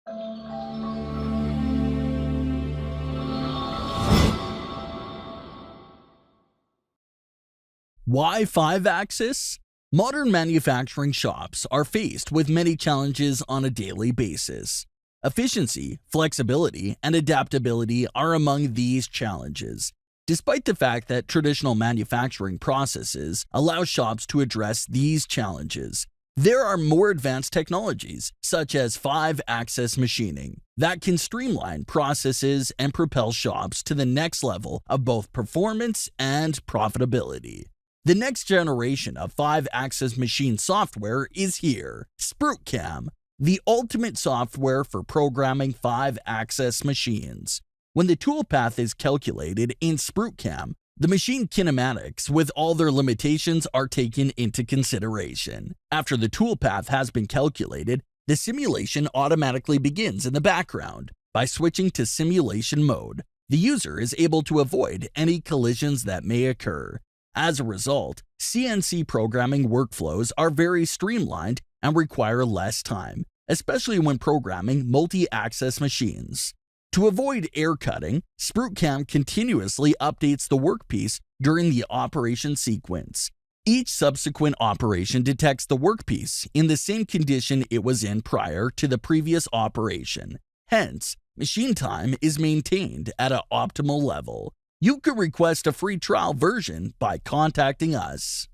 Why 5-axis? Modern manufacturing shops are faced with many challenges on a daily basis. Efficiency, flexibility, and adaptability are among these challenges. Despite the fact that traditional manufacturing processes allow shops to address these challenges, there are more advanced technologies, such as 5-axis machining, that can streamline processes and propel shops to the next level of both performance and profitability. The next generation of 5-axis machine software is here, SprutCAM, the ultimate software for programming 5-axis machines. When the toolpath is calculated in SprutCAM, the machine kinematics with all their limitations are taken into consideration. After the toolpath has been calculated, the simulation automatically begins in the background. By switching to simulation mode, the user is able to avoid any collisions that may occur. As a result, CNC programming workflows are very streamlined and require less time, especially when programming multi-axis machines. To avoid error cutting, SprutCAM continuously updates the workpiece during the operation sequence. Each subsequent operation detects the workpiece in the same condition it was in prior to the previous operation. Hence, machine time is maintained at an optimal level. You can request a free trial version by contacting us.